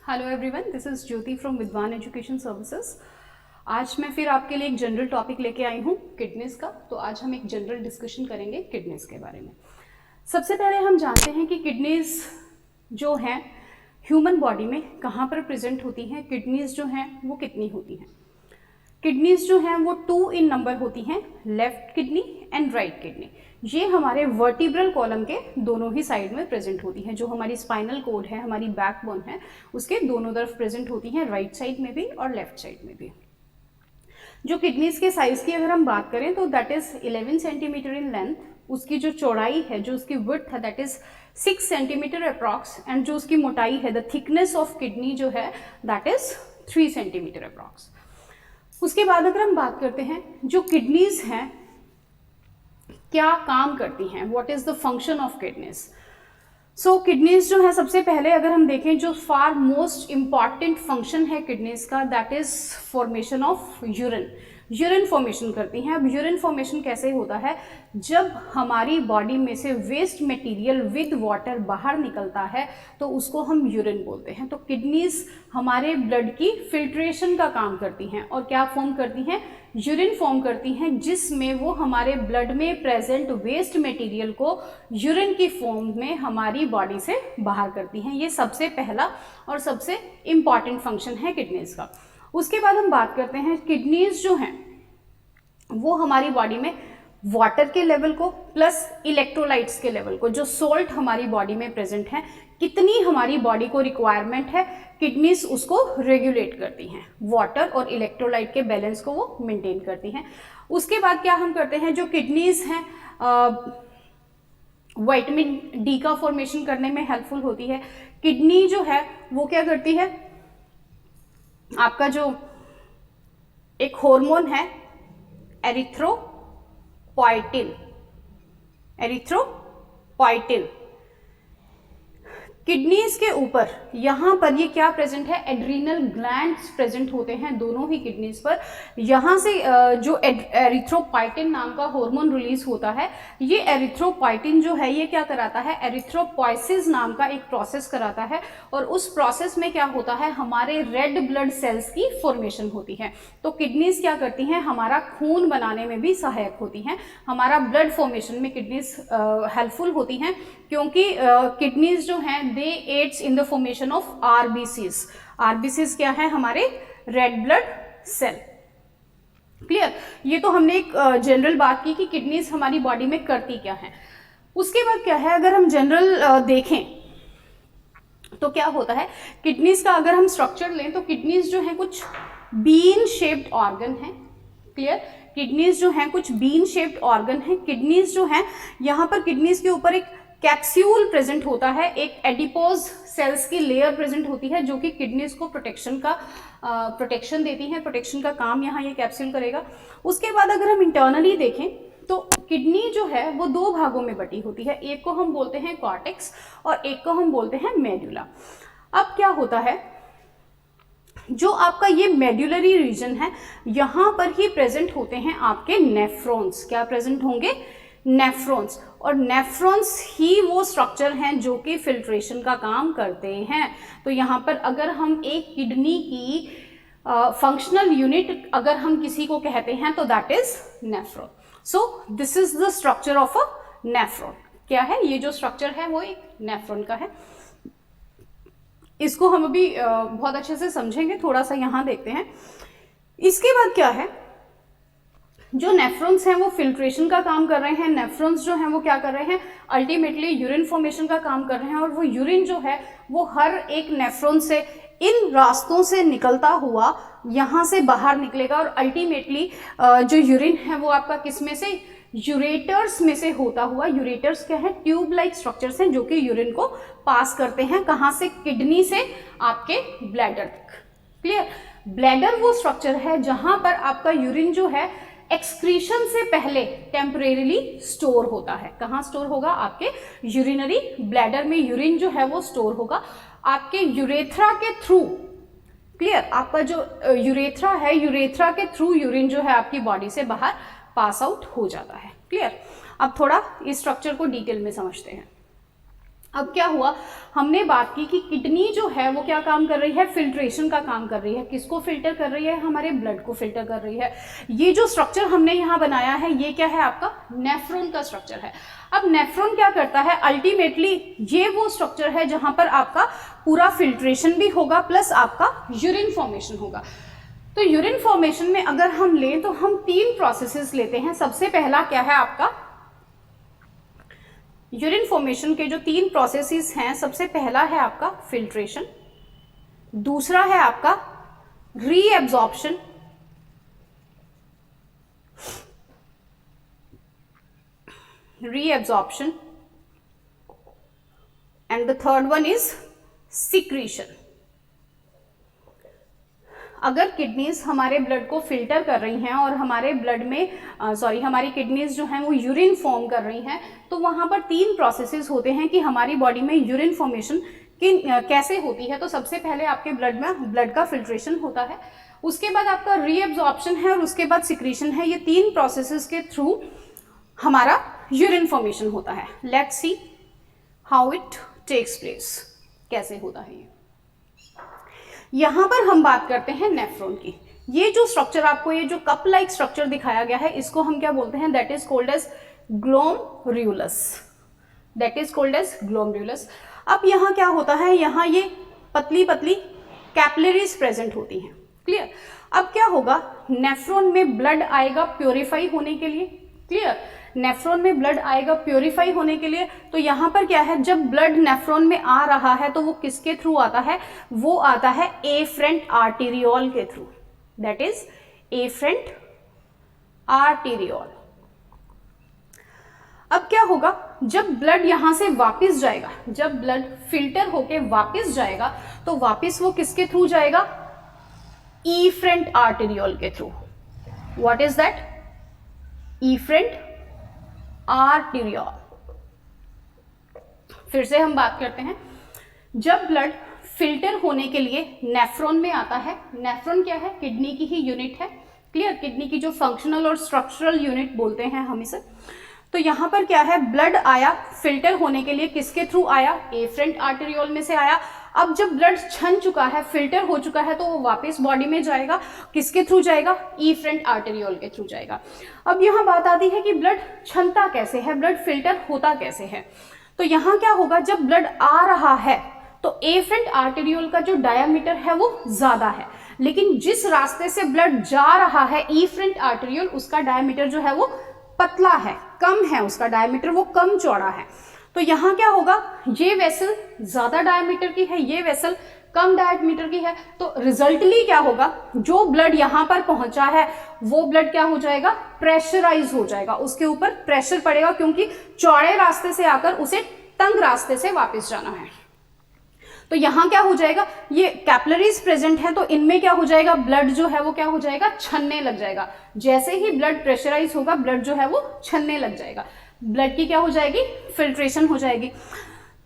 Hello everyone, this is Jyoti from विद्वान education services. आज मैं फिर आपके लिए एक जनरल टॉपिक लेके आई हूँ किडनीज का। तो आज हम एक जनरल डिस्कशन करेंगे किडनीज के बारे में। सबसे पहले हम जानते हैं कि किडनीज जो हैं ह्यूमन बॉडी में कहाँ पर प्रेजेंट होती हैं। किडनीज जो हैं वो कितनी होती हैं। किडनीज जो हैं वो 2 इन नंबर होती हैं, left kidney and right kidney. ये हमारे वर्टिब्रल कॉलम के दोनों ही साइड में प्रेजेंट होती हैं। जो हमारी स्पाइनल कोड है, हमारी बैकबोन है, उसके दोनों तरफ प्रेजेंट होती हैं, राइट साइड में भी और लेफ्ट साइड में भी। जो किडनीज के साइज की अगर हम बात करें तो that is 11 centimetre in length. उसकी जो चौड़ाई है, जो उसकी विड्थ है, that is 6 centimetre approx. And जो उसकी मोटाई है, द थिकनेस ऑफ किडनी जो है दैट इज 3 सेंटीमीटर अप्रॉक्स। उसके बाद अगर हम बात करते हैं जो किडनीज हैं क्या काम करती हैं, what is the function of kidneys. So kidneys जो है, सबसे पहले अगर हम देखें जो फार मोस्ट इंपॉर्टेंट फंक्शन है किडनीज का, that is formation of urine. Urine formation करती हैं। अब यूरिन फॉर्मेशन कैसे होता है, जब हमारी बॉडी में से वेस्ट मटेरियल विद वाटर बाहर निकलता है तो उसको हम यूरिन बोलते हैं। तो किडनीज हमारे ब्लड की फिल्ट्रेशन का काम करती हैं और क्या फॉर्म करती हैं, यूरिन फॉर्म करती हैं, जिसमें वो हमारे ब्लड में प्रेजेंट वेस्ट मटेरियल को यूरिन की फॉर्म में हमारी बॉडी से बाहर करती हैं। ये सबसे पहला और सबसे इम्पॉर्टेंट फंक्शन है किडनीज का। उसके बाद हम बात करते हैं किडनीज जो हैं वो हमारी बॉडी में वाटर के लेवल को प्लस इलेक्ट्रोलाइट्स के लेवल को, जो सोल्ट हमारी बॉडी में प्रेजेंट है, कितनी हमारी बॉडी को रिक्वायरमेंट है, किडनीज उसको रेगुलेट करती हैं। वाटर और इलेक्ट्रोलाइट के बैलेंस को वो मेंटेन करती हैं। उसके बाद क्या हम करते हैं, जो किडनीज हैं विटामिन डी का फॉर्मेशन करने में हेल्पफुल होती है। किडनी जो है वो क्या करती है, आपका जो एक हार्मोन है एरिथ्रोपोइटिन, किडनीज के ऊपर यहाँ पर ये क्या प्रेजेंट है, एड्रीनल ग्लैंड्स प्रेजेंट होते हैं दोनों ही किडनीज पर। यहाँ से जो एरिथ्रोपोइटिन नाम का हार्मोन रिलीज होता है, ये एरिथ्रोपोइटिन जो है ये क्या कराता है, एरिथ्रोपोइसिस नाम का एक प्रोसेस कराता है। और उस प्रोसेस में क्या होता है, हमारे रेड ब्लड सेल्स की फॉर्मेशन होती है। तो किडनीज क्या करती हैं, हमारा खून बनाने में भी सहायक होती हैं, हमारा ब्लड फॉर्मेशन में किडनीज हेल्पफुल होती हैं, क्योंकि किडनीज जो हैं they aids in the formation of RBCs. RBCs क्या है, हमारे रेड ब्लड सेल। क्लियर। ये तो हमने एक जनरल बात की कि किडनीज हमारी बॉडी में करती क्या है। उसके बाद क्या है, अगर हम जनरल देखें तो क्या होता है, किडनीज का अगर हम स्ट्रक्चर लें तो किडनीज जो है कुछ बीन शेप्ड ऑर्गन है। क्लियर। किडनीज जो है कुछ बीन शेप्ड ऑर्गन है। किडनीज जो है, यहाँ पर किडनीज के ऊपर एक कैप्सूल प्रेजेंट होता है, एक एडिपोज सेल्स की लेयर प्रेजेंट होती है, जो कि किडनीज को प्रोटेक्शन देती है। प्रोटेक्शन का काम यहाँ ये कैप्सूल करेगा। उसके बाद अगर हम इंटरनली देखें तो किडनी जो है वो 2 भागों में बटी होती है। एक को हम बोलते हैं कॉर्टेक्स और एक को हम बोलते हैं मेडुला। अब क्या होता है, जो आपका ये मेडुलरी रीजन है, यहाँ पर ही प्रेजेंट होते हैं आपके नेफ्रॉन्स। क्या प्रेजेंट होंगे, नेफ्रॉन्स। और नेफ्रॉन्स ही वो स्ट्रक्चर हैं जो कि फिल्ट्रेशन का काम करते हैं। तो यहाँ पर अगर हम एक किडनी की फंक्शनल यूनिट अगर हम किसी को कहते हैं तो that is nephron. So this is the structure of a nephron. क्या है, ये जो स्ट्रक्चर है वो एक नेफ्रॉन का है। इसको हम अभी बहुत अच्छे से समझेंगे, थोड़ा सा यहाँ देखते हैं। इसके बाद क्या है, जो नेफ्रॉन्स हैं वो फिल्ट्रेशन का काम कर रहे हैं। नेफ्रॉन्स जो हैं वो क्या कर रहे हैं, अल्टीमेटली यूरिन फॉर्मेशन का काम कर रहे हैं। और वो यूरिन जो है वो हर एक नेफ्रॉन से इन रास्तों से निकलता हुआ यहाँ से बाहर निकलेगा। और अल्टीमेटली जो यूरिन है वो आपका किस में से, यूरेटर्स में से होता हुआ, यूरेटर्स क्या है, ट्यूब लाइक स्ट्रक्चर्स हैं जो कि यूरिन को पास करते हैं। कहाँ से, किडनी से आपके ब्लैडर तक। क्लियर। ब्लैडर वो स्ट्रक्चर है जहां पर आपका यूरिन जो है एक्सक्रीशन से पहले टेम्परेरीली स्टोर होता है। कहाँ स्टोर होगा, आपके यूरिनरी ब्लैडर में यूरिन जो है वो स्टोर होगा आपके यूरेथ्रा के थ्रू। क्लियर। आपका जो यूरेथ्रा है, यूरेथ्रा के थ्रू यूरिन जो है आपकी बॉडी से बाहर पास आउट हो जाता है। क्लियर। अब थोड़ा इस स्ट्रक्चर को डिटेल में समझते हैं। अब क्या हुआ, हमने बात की कि किडनी जो है वो क्या काम कर रही है, फिल्ट्रेशन का काम कर रही है। किसको फिल्टर कर रही है, हमारे ब्लड को फिल्टर कर रही है। ये जो स्ट्रक्चर हमने यहाँ बनाया है ये क्या है, आपका नेफ्रॉन का स्ट्रक्चर है। अब नेफ्रॉन क्या करता है, अल्टीमेटली ये वो स्ट्रक्चर है जहां पर आपका पूरा फिल्ट्रेशन भी होगा प्लस आपका यूरिन फॉर्मेशन होगा। तो यूरिन फॉर्मेशन में अगर हम लें तो हम 3 प्रोसेसेस लेते हैं। सबसे पहला क्या है आपका, यूरिन फॉर्मेशन के जो 3 प्रोसेसेस हैं, सबसे पहला है आपका फिल्ट्रेशन, दूसरा है आपका reabsorption, and the third one is secretion. अगर किडनीज हमारे ब्लड को फिल्टर कर रही हैं और हमारे ब्लड में हमारी किडनीज जो हैं वो यूरिन फॉर्म कर रही हैं, तो वहां पर 3 प्रोसेसेस होते हैं कि हमारी बॉडी में यूरिन फॉर्मेशन कैसे होती है। तो सबसे पहले आपके ब्लड में ब्लड का फिल्ट्रेशन होता है, उसके बाद आपका रीएब्जॉर्प्शन है और उसके बाद सिक्रीशन है। ये 3 प्रोसेसेस के थ्रू हमारा यूरिन फॉर्मेशन होता है। Let's see how it takes place, कैसे होता है ये। यहां पर हम बात करते हैं नेफ्रॉन की। ये जो स्ट्रक्चर आपको, ये जो कप लाइक स्ट्रक्चर दिखाया गया है, इसको हम क्या बोलते हैं, that is called as glomerulus, that is called as glomerulus. अब यहाँ क्या होता है, यहाँ ये पतली पतली कैपिलरीज प्रेजेंट होती हैं, क्लियर। अब क्या होगा, नेफ्रॉन में ब्लड आएगा प्योरीफाई होने के लिए, क्लियर। नेफ्रॉन में ब्लड आएगा प्योरीफाई होने के लिए। तो यहाँ पर क्या है, जब ब्लड नेफ्रॉन में आ रहा है तो वो किसके थ्रू आता है, वो आता है एफरेंट आर्टेरियोल के through, that is efferent arteriole. अब क्या होगा, जब ब्लड यहां से वापस जाएगा, जब ब्लड फिल्टर होके वापस जाएगा तो वापस वो किसके थ्रू जाएगा, एफरेंट आर्टेरियोल के through. What is that, efferent arteriole. फिर से हम बात करते हैं, जब ब्लड फिल्टर होने के लिए नेफ्रॉन में आता है, नेफ्रॉन क्या है, किडनी की ही यूनिट है, क्लियर। किडनी की जो फंक्शनल और स्ट्रक्चरल यूनिट बोलते हैं हम इसे। तो यहां पर क्या है, ब्लड आया फिल्टर होने के लिए, किसके थ्रू आया, एफरेंट आर्टेरियोल में से आया। अब जब ब्लड छन चुका है, फिल्टर हो चुका है, तो वो वापस बॉडी में जाएगा, किसके थ्रू जाएगा, एफरेंट आर्टेरियोल के थ्रू जाएगा। अब यहाँ बात आती है कि ब्लड छनता कैसे है, ब्लड फिल्टर होता कैसे है। तो यहाँ क्या होगा, जब ब्लड आ रहा है तो एफरेंट आर्टेरियोल का जो डायामीटर है वो ज्यादा है, लेकिन जिस रास्ते से ब्लड जा रहा है एफरेंट आर्टेरियोल, उसका डायामीटर जो है वो पतला है, कम है, उसका डायमीटर वो कम चौड़ा है। तो यहाँ क्या होगा, ये वेसल ज्यादा डायमीटर की है, ये वेसल कम डायमीटर की है। तो रिजल्टली क्या होगा, जो ब्लड यहाँ पर पहुंचा है वो ब्लड क्या हो जाएगा, प्रेशराइज हो जाएगा, उसके ऊपर प्रेशर पड़ेगा, क्योंकि चौड़े रास्ते से आकर उसे तंग रास्ते से वापस जाना है। तो यहाँ क्या हो जाएगा, ये कैपिलरीज प्रेजेंट है, तो इनमें क्या हो जाएगा, ब्लड जो है वो क्या हो जाएगा, छनने लग जाएगा। जैसे ही ब्लड प्रेशराइज होगा, ब्लड जो है वो छनने लग जाएगा, ब्लड की क्या हो जाएगी, फिल्ट्रेशन हो जाएगी।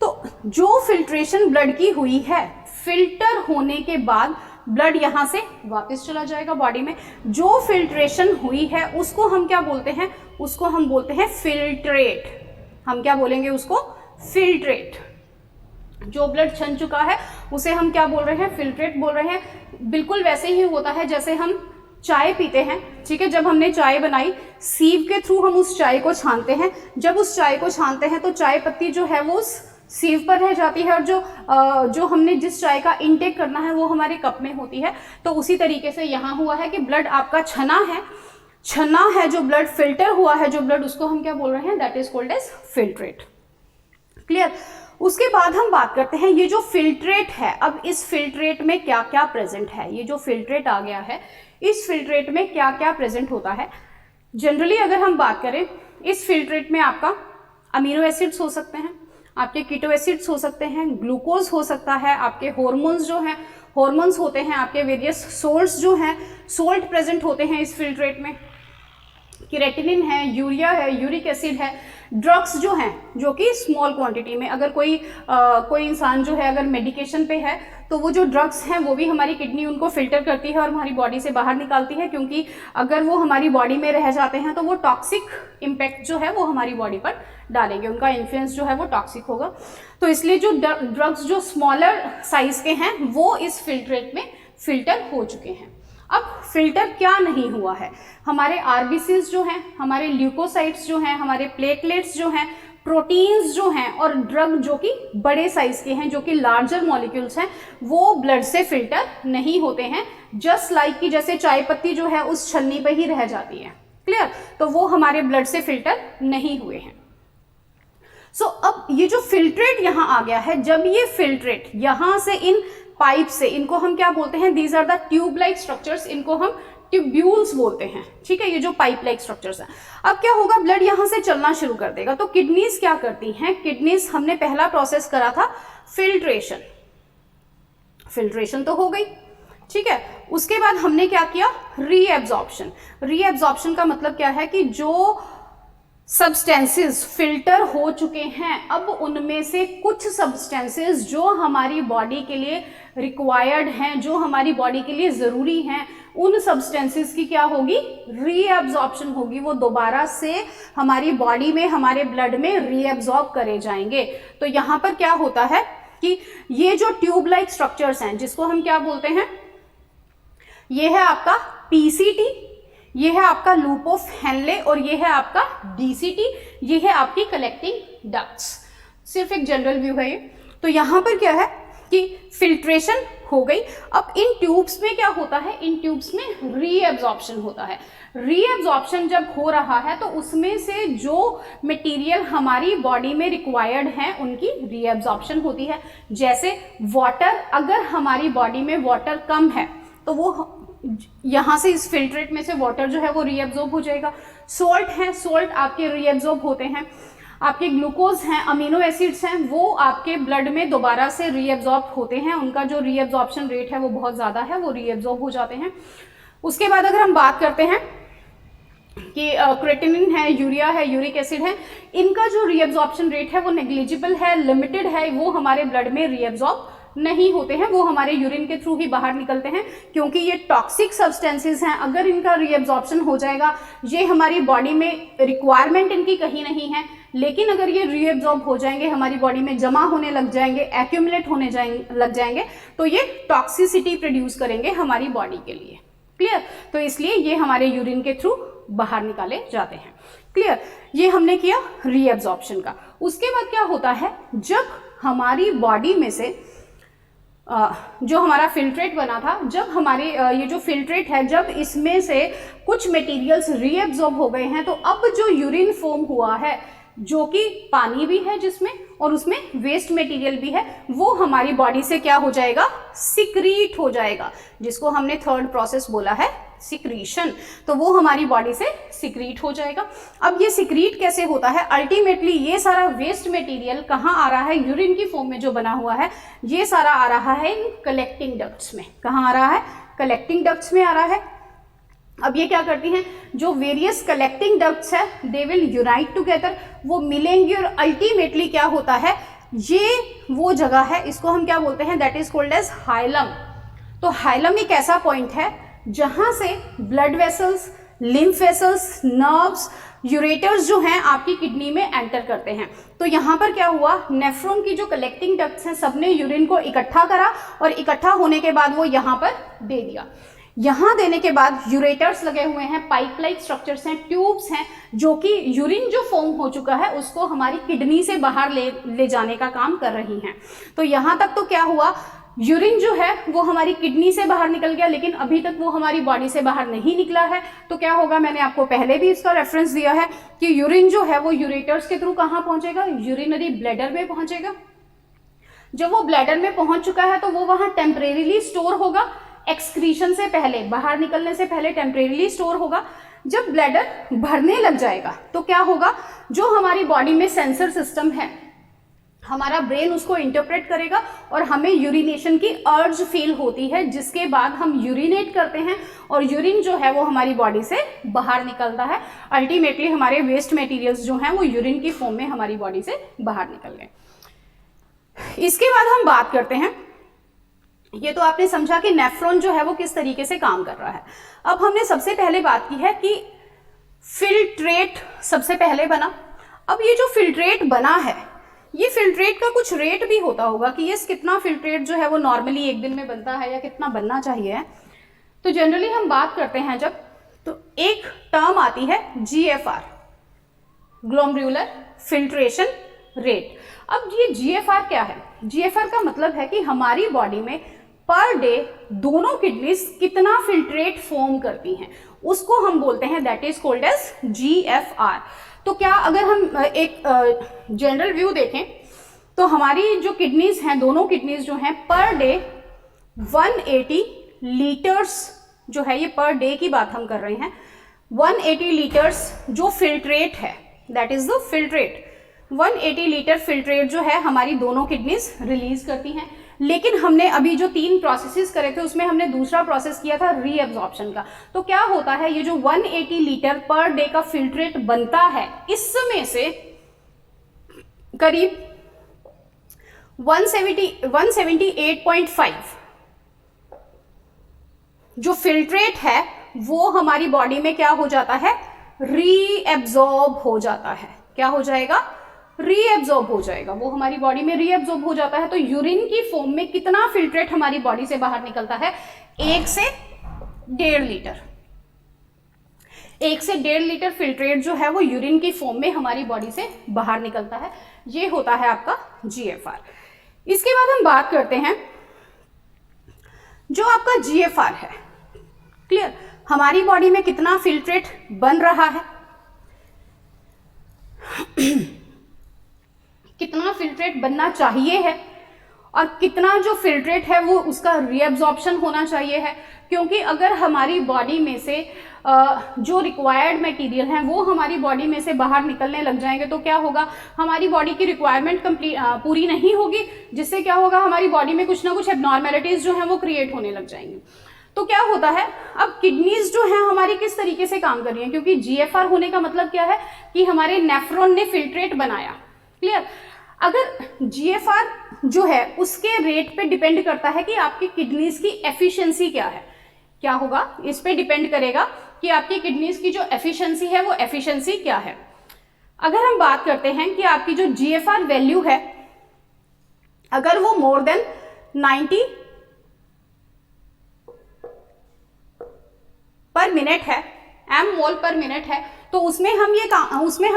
तो जो फिल्ट्रेशन ब्लड की हुई है, फिल्टर होने के बाद ब्लड यहां से वापस चला जाएगा बॉडी में। जो फिल्ट्रेशन हुई है उसको हम क्या बोलते हैं, उसको हम बोलते हैं फिल्ट्रेट। हम क्या बोलेंगे उसको, फिल्ट्रेट। जो ब्लड छन चुका है उसे हम क्या बोल रहे हैं, फिल्ट्रेट बोल रहे हैं। बिल्कुल वैसे ही होता है जैसे हम चाय पीते हैं, ठीक है। जब हमने चाय बनाई, सीव के थ्रू हम उस चाय को छानते हैं। जब उस चाय को छानते हैं तो चाय पत्ती जो है वो उस सीव पर रह जाती है, और जो हमने जिस चाय का इनटेक करना है वो हमारे कप में होती है। तो उसी तरीके से यहाँ हुआ है कि ब्लड आपका छना है, जो ब्लड फिल्टर हुआ है, जो ब्लड, उसको हम क्या बोल रहे हैं, that is called as filtrate, clear. उसके बाद हम बात करते हैं ये जो फिल्ट्रेट है, अब इस फिल्ट्रेट में क्या क्या प्रेजेंट है। ये जो फिल्ट्रेट आ गया है, इस फिल्ट्रेट में क्या क्या प्रेजेंट होता है। जनरली अगर हम बात करें, इस फिल्ट्रेट में आपका अमीनो एसिड्स हो सकते हैं, आपके कीटो एसिड्स हो सकते हैं, ग्लूकोज हो सकता है, आपके हॉर्मोन्स जो हैं, हॉर्मोन्स होते हैं, आपके वेरियस सोल्ट्स जो हैं, सोल्ट प्रेजेंट होते हैं इस फिल्ट्रेट में, केराटिनिन है, यूरिया है, यूरिक एसिड है, ड्रग्स जो हैं जो कि स्मॉल क्वांटिटी में, अगर कोई इंसान जो है अगर मेडिकेशन पे है तो वो जो ड्रग्स हैं वो भी हमारी किडनी उनको फिल्टर करती है और हमारी बॉडी से बाहर निकालती है, क्योंकि अगर वो हमारी बॉडी में रह जाते हैं तो वो टॉक्सिक इम्पैक्ट जो है वो हमारी बॉडी पर डालेंगे, उनका इन्फ्लुएंस जो है वो टॉक्सिक होगा। तो इसलिए जो ड्रग्स जो स्मॉलर साइज के हैं वो इस फिल्ट्रेट में फिल्टर हो चुके हैं। अब फिल्टर क्या नहीं हुआ है, हमारे आरबीसीज जो हैं, हमारे ल्यूकोसाइट्स जो हैं, हमारे प्लेटलेट्स जो हैं, प्रोटीन्स जो हैं और ड्रग जो कि बड़े साइज के हैं, जो कि लार्जर मॉलिक्यूल्स हैं, वो ब्लड से फिल्टर नहीं होते हैं। जस्ट लाइक कि जैसे चाय पत्ती जो है उस छलनी पे ही रह जाती है, क्लियर, तो वो हमारे ब्लड से फिल्टर नहीं हुए हैं। सो अब ये जो फिल्ट्रेट यहाँ आ गया है, जब ये फिल्ट्रेट यहाँ से इन पाइप से, इनको हम क्या बोलते हैं, these are the tube like structures, इनको हम ट्यूब्यूल्स बोलते हैं, ठीक है, ये जो पाइप लाइक स्ट्रक्चर्स हैं। अब क्या होगा, ब्लड यहां से चलना शुरू कर देगा। तो किडनीज क्या करती हैं, किडनीज, हमने पहला प्रोसेस करा था फिल्ट्रेशन, फिल्ट्रेशन तो हो गई, ठीक है। उसके बाद हमने क्या किया, रीएब्जॉर्प्शन। रीएब्जॉर्प्शन का मतलब क्या है कि जो सब्सटेंसेस फिल्टर हो चुके हैं, अब उनमें से कुछ सब्सटेंसेस जो हमारी बॉडी के लिए रिक्वायर्ड हैं, जो हमारी बॉडी के लिए ज़रूरी हैं, उन सब्सटेंसेस की क्या होगी, रीएब्जॉर्प्शन होगी। वो दोबारा से हमारी बॉडी में, हमारे ब्लड में रीएब्जॉर्ब करे जाएंगे। तो यहाँ पर क्या होता है कि ये जो ट्यूब लाइक स्ट्रक्चर्स हैं, जिसको हम क्या बोलते हैं, ये है आपका पीसीटी, ये है आपका लूप ऑफ हेनले और ये है आपका डीसीटी, ये है आपकी कलेक्टिंग डक्ट्स। सिर्फ एक जनरल व्यू है ये। तो यहाँ पर क्या है कि फिल्ट्रेशन हो गई। अब इन ट्यूब्स में क्या होता है, इन ट्यूब्स में रीएब्जॉर्प्शन होता है। रीएब्जॉर्प्शन जब हो रहा है तो उसमें से जो मटेरियल हमारी बॉडी में रिक्वायर्ड है उनकी रीएब्जॉर्प्शन होती है। जैसे वाटर, अगर हमारी बॉडी में वाटर कम है तो वो यहाँ से इस फिल्ट्रेट में से वाटर जो है वो रीएब्जॉर्ब हो जाएगा। सोल्ट है, सोल्ट आपके रीएब्जॉर्ब होते हैं। आपके ग्लूकोज हैं, अमीनो एसिड्स हैं, वो आपके ब्लड में दोबारा से रीएब्जॉर्ब होते हैं, उनका जो रीएब्जॉर्प्शन रेट है वो बहुत ज़्यादा है, वो रीएब्जॉर्ब हो जाते हैं। उसके बाद अगर हम बात करते हैं कि क्रेटिनिन है, यूरिया है, यूरिक एसिड है, इनका जो रीएब्जॉर्प्शन रेट है वो नेग्लिजिबल है, लिमिटेड है, वो हमारे ब्लड में रीएब्जॉर्ब नहीं होते हैं, वो हमारे यूरिन के थ्रू ही बाहर निकलते हैं, क्योंकि ये टॉक्सिक सब्सटेंसेस हैं। अगर इनका रीएब्जॉर्प्शन हो जाएगा, ये हमारी बॉडी में रिक्वायरमेंट इनकी कहीं नहीं है, लेकिन अगर ये रीएब्जॉर्ब हो जाएंगे, हमारी बॉडी में जमा होने लग जाएंगे, एक्यूमुलेट होने लग जाएंगे, तो ये टॉक्सिसिटी प्रोड्यूस करेंगे हमारी बॉडी के लिए, क्लियर। तो इसलिए ये हमारे यूरिन के थ्रू बाहर निकाले जाते हैं, क्लियर। ये हमने किया रीएब्जॉर्प्शन का। उसके बाद क्या होता है, जब हमारी बॉडी में से जो हमारा फिल्ट्रेट बना था, जब हमारे ये जो फिल्ट्रेट है, जब इसमें से कुछ मटेरियल्स रीएब्जॉर्ब हो गए हैं, तो अब जो यूरिन फॉर्म हुआ है, जो कि पानी भी है जिसमें और उसमें वेस्ट मटेरियल भी है, वो हमारी बॉडी से क्या हो जाएगा, सिक्रीट हो जाएगा, जिसको हमने थर्ड प्रोसेस बोला है सिक्रीशन। तो वो हमारी बॉडी से सिक्रीट हो जाएगा। अब ये सिक्रीट कैसे होता है, अल्टीमेटली ये सारा वेस्ट मटेरियल कहाँ आ रहा है, यूरिन की फॉर्म में जो बना हुआ है, ये सारा आ रहा है इन कलेक्टिंग डक्ट्स में। कहाँ आ रहा है, कलेक्टिंग डक्ट्स में आ रहा है। अब ये क्या करती हैं, जो वेरियस कलेक्टिंग डक्ट्स है, दे विल यूनाइट टुगेदर, वो मिलेंगी और अल्टीमेटली क्या होता है, ये वो जगह है, इसको हम क्या बोलते हैं, that is called as hilum. तो हाइलम एक ऐसा पॉइंट है जहां से blood vessels, lymph vessels, nerves, ureters जो हैं आपकी किडनी में एंटर करते हैं। तो यहाँ पर क्या हुआ, नेफ्रॉन की जो कलेक्टिंग डक्ट्स हैं, सबने यूरिन को इकट्ठा करा और इकट्ठा होने के बाद वो यहाँ पर दे दिया। यहाँ देने के बाद यूरेटर्स लगे हुए हैं, पाइप लाइक स्ट्रक्चर्स हैं, ट्यूब्स हैं, जो कि यूरिन जो फॉर्म हो चुका है उसको हमारी किडनी से बाहर ले जाने का काम कर रही हैं। तो यहाँ तक तो क्या हुआ, यूरिन जो है वो हमारी किडनी से बाहर निकल गया, लेकिन अभी तक वो हमारी बॉडी से बाहर नहीं निकला है। तो क्या होगा, मैंने आपको पहले भी इसका रेफरेंस दिया है कि यूरिन जो है वो यूरेटर्स के थ्रू कहाँ पहुंचेगा, यूरिनरी ब्लैडर में पहुंचेगा। जब वो ब्लैडर में पहुंच चुका है तो वो वहां टेम्परेरीली स्टोर होगा, एक्सक्रीशन से पहले, बाहर निकलने से पहले टेम्परेरीली स्टोर होगा। जब ब्लैडर भरने लग जाएगा तो क्या होगा, जो हमारी बॉडी में सेंसर सिस्टम है, हमारा ब्रेन उसको इंटरप्रेट करेगा और हमें यूरिनेशन की अर्ज फील होती है, जिसके बाद हम यूरिनेट करते हैं और यूरिन जो है वो हमारी बॉडी से बाहर निकलता है। अल्टीमेटली हमारे वेस्ट मटेरियल्स जो हैं वो यूरिन की फॉर्म में हमारी बॉडी से बाहर निकल गए। इसके बाद हम बात करते हैं, ये तो आपने समझा कि नेफ्रॉन जो है वो किस तरीके से काम कर रहा है। अब हमने सबसे पहले बात की है कि फिल्ट्रेट सबसे पहले बना। अब ये जो फिल्ट्रेट बना है, ये फिल्ट्रेट का कुछ रेट भी होता होगा कि ये कितना फिल्ट्रेट जो है वो नॉर्मली एक दिन में बनता है या कितना बनना चाहिए। तो जनरली हम बात करते हैं जब, तो एक टर्म आती है GFR, ग्लोमेरुलर फिल्ट्रेशन रेट। अब ये GFR क्या है? GFR का मतलब है कि हमारी बॉडी में पर डे दोनों किडनीज कितना फिल्ट्रेट फॉर्म करती हैं, उसको हम बोलते हैं, that is called as GFR। तो क्या अगर हम एक जनरल व्यू देखें तो हमारी जो किडनीज हैं, दोनों किडनीज जो हैं, पर डे 180 लीटर्स जो है, ये पर डे की बात हम कर रहे हैं, 180 लीटर्स जो फिल्ट्रेट है, that is the filtrate, 180 litre filtrate जो है हमारी दोनों किडनीज रिलीज करती हैं। लेकिन हमने अभी जो 3 प्रोसेसेस करे थे उसमें हमने दूसरा प्रोसेस किया था रीअब्जॉर्प्शन का। तो क्या होता है, ये जो 180 लीटर पर डे का फिल्ट्रेट बनता है, इसमें से करीब 178.5 जो फिल्ट्रेट है वो हमारी बॉडी में क्या हो जाता है, रीएब्जॉर्ब हो जाता है। क्या हो जाएगा? रीएब्जॉर्ब हो जाएगा, वो हमारी बॉडी में रीएब्जॉर्ब हो जाता है। तो यूरिन की फॉर्म में कितना फिल्ट्रेट हमारी बॉडी से बाहर निकलता है? 1 से 1.5 लीटर। 1 से 1.5 लीटर फिल्ट्रेट जो है वो यूरिन की फॉर्म में हमारी बॉडी से बाहर निकलता है। ये होता है आपका GFR। इसके बाद हम बात करते हैं जो आपका GFR है, क्लियर, हमारी बॉडी में कितना फिल्ट्रेट बन रहा है, कितना फिल्ट्रेट बनना चाहिए है, और कितना जो फिल्ट्रेट है वो उसका रीअब्जॉर्प्शन होना चाहिए है। क्योंकि अगर हमारी बॉडी में से जो रिक्वायर्ड मटेरियल हैं वो हमारी बॉडी में से बाहर निकलने लग जाएंगे तो क्या होगा, हमारी बॉडी की रिक्वायरमेंट पूरी नहीं होगी, जिससे क्या होगा, हमारी बॉडी में कुछ ना कुछ एबनॉर्मैलिटीज जो हैं वो क्रिएट होने लग जाएंगी। तो क्या होता है, अब किडनीज जो है हमारी किस तरीके से काम कर रही हैं, क्योंकि GFR होने का मतलब क्या है कि हमारे नेफ्रॉन ने फिल्ट्रेट बनाया, क्लियर। अगर GFR जो है उसके रेट पे डिपेंड करता है कि आपकी किडनीज की एफिशिएंसी क्या है। क्या होगा, इस पे डिपेंड करेगा कि आपकी किडनीज की जो एफिशिएंसी है वो एफिशिएंसी क्या है। अगर हम बात करते हैं कि आपकी जो GFR वैल्यू है, अगर वो मोर देन 90 पर मिनट है, mmol पर मिनट है, तो उसमें हम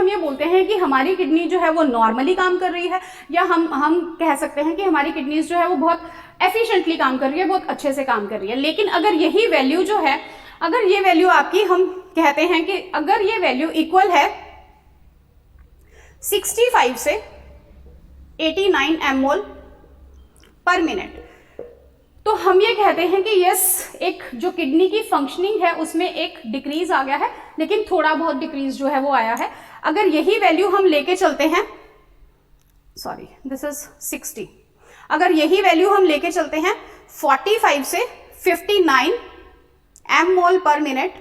ये बोलते हैं कि हमारी किडनी जो है वो नॉर्मली काम कर रही है, या हम कह सकते हैं कि हमारी किडनीज जो है वो बहुत एफिशिएंटली काम कर रही है, बहुत अच्छे से काम कर रही है। लेकिन अगर यही वैल्यू जो है, अगर ये वैल्यू आपकी, हम कहते हैं कि अगर ये वैल्यू इक्वल है 65 से 89 mmol पर मिनट, तो हम ये कहते हैं कि यस, एक जो किडनी की फंक्शनिंग है उसमें एक डिक्रीज आ गया है, लेकिन थोड़ा बहुत डिक्रीज जो है वो आया है। अगर यही वैल्यू हम लेके चलते हैं, सॉरी दिस इज 60, अगर यही वैल्यू हम लेके चलते हैं 45 से 59 mmol पर मिनट,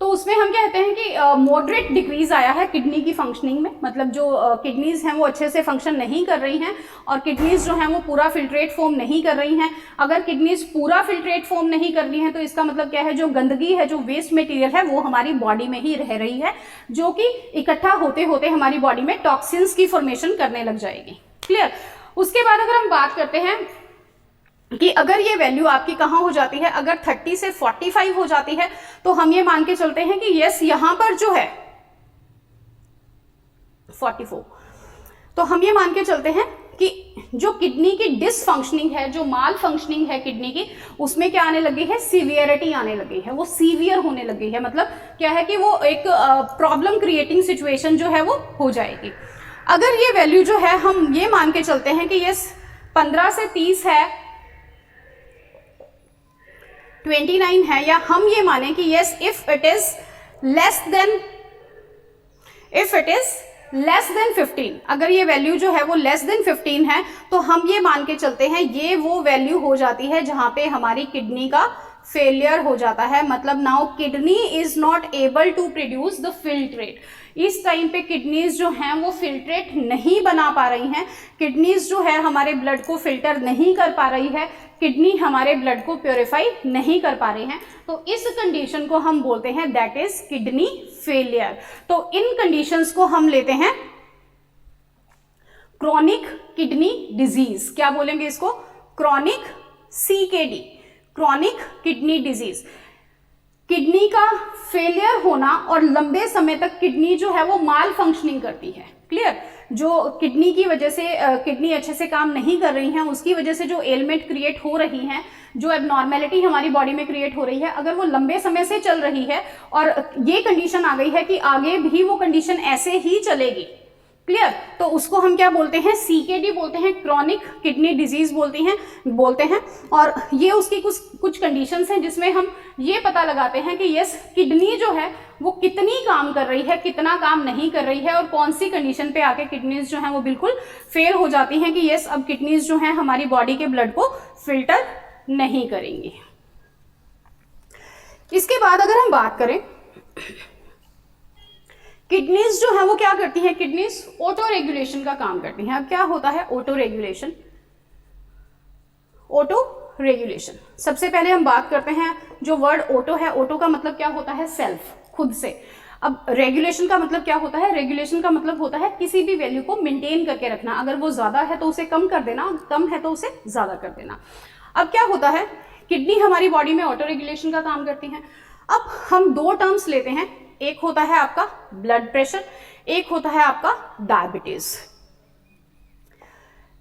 तो उसमें हम कहते हैं कि मॉडरेट डिक्रीज आया है किडनी की फंक्शनिंग में। मतलब जो किडनीज हैं वो अच्छे से फंक्शन नहीं कर रही हैं, और किडनीज जो हैं वो पूरा फिल्ट्रेट फॉर्म नहीं कर रही हैं। अगर किडनीज पूरा फिल्ट्रेट फॉर्म नहीं कर रही हैं तो इसका मतलब क्या है, जो गंदगी है, जो वेस्ट मटेरियल है, वो हमारी बॉडी में ही रह रही है, जो कि इकट्ठा होते होते हमारी बॉडी में टॉक्सिन्स की फॉर्मेशन करने लग जाएगी, क्लियर। उसके बाद अगर हम बात करते हैं कि अगर ये वैल्यू आपकी कहाँ हो जाती है, अगर 30 से 45 हो जाती है, तो हम ये मान के चलते हैं कि यस, यहां पर जो है 44, तो हम ये मान के चलते हैं कि जो किडनी की डिसफंक्शनिंग है, जो माल फंक्शनिंग है किडनी की, उसमें क्या आने लगी है, सीवियरिटी आने लगी है, वो सीवियर होने लगी है। मतलब क्या है कि वो एक प्रॉब्लम क्रिएटिंग सिचुएशन जो है वो हो जाएगी। अगर ये वैल्यू जो है, हम ये मान के चलते हैं कि यस 15 से 30 है, 29 है, या हम ये माने कि yes if it is less than 15, अगर ये वैल्यू जो है वो लेस देन 15 है तो हम ये मान के चलते हैं ये वो वैल्यू हो जाती है जहां पे हमारी किडनी का फेलियर हो जाता है, मतलब now kidney is not able to produce the filtrate. इस टाइम पे किडनीज जो हैं वो फिल्ट्रेट नहीं बना पा रही हैं, किडनीज जो है हमारे ब्लड को फिल्टर नहीं कर पा रही है, किडनी हमारे ब्लड को प्योरीफाई नहीं कर पा रही हैं, तो इस कंडीशन को हम बोलते हैं दैट इज किडनी फेलियर। तो इन कंडीशंस को हम लेते हैं क्रॉनिक किडनी डिजीज। क्या बोलेंगे इसको? Chronic CKD, chronic kidney disease. Kidney का फेलियर होना और लंबे समय तक किडनी जो है वो माल फंक्शनिंग करती है। क्लियर? जो किडनी की वजह से किडनी अच्छे से काम नहीं कर रही है, उसकी वजह से जो एलिमेंट क्रिएट हो रही हैं, जो एबनॉर्मेलिटी हमारी बॉडी में क्रिएट हो रही है, अगर वो लंबे समय से चल रही है और ये कंडीशन आ गई है कि आगे भी वो कंडीशन ऐसे ही चलेगी, क्लियर, तो उसको हम क्या बोलते हैं? CKD बोलते हैं, क्रॉनिक किडनी डिजीज बोलते हैं। और ये उसकी कुछ कंडीशंस हैं जिसमें हम ये पता लगाते हैं कि यस किडनी जो है वो कितनी काम कर रही है, कितना काम नहीं कर रही है, और कौन सी कंडीशन पे आके किडनीज जो हैं वो बिल्कुल फेल हो जाती हैं कि यस अब किडनीज जो हैं हमारी बॉडी के ब्लड को फिल्टर नहीं करेंगी। इसके बाद अगर हम बात करें, किडनीज जो है वो क्या करती हैं? किडनीज ऑटो रेगुलेशन का काम करती हैं। अब क्या होता है ऑटो रेगुलेशन? ऑटो रेगुलेशन, सबसे पहले हम बात करते हैं जो वर्ड ऑटो है, ऑटो का मतलब क्या होता है? सेल्फ, खुद से। अब रेगुलेशन का मतलब क्या होता है? रेगुलेशन का मतलब होता है किसी भी वैल्यू को मेंटेन करके रखना, अगर वो ज्यादा है तो उसे कम कर देना, कम है तो उसे ज्यादा कर देना। अब क्या होता है, किडनी हमारी बॉडी में ऑटो रेगुलेशन का काम करती है। अब हम दो टर्म्स लेते हैं, एक होता है आपका ब्लड प्रेशर, एक होता है आपका डायबिटीज।